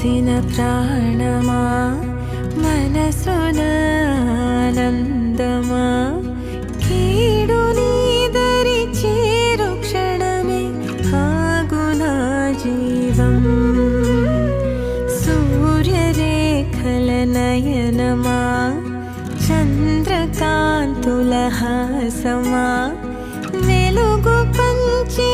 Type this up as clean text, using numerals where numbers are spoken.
పోసిన ప్రాణమా మనసున ఆనందమా కీడు నీదరి చేరు క్షణమే ఆగునా జీవం సూర్యరేఖల నయనమా చంద్రకాంతుల హాసమా వెలుగు పంచి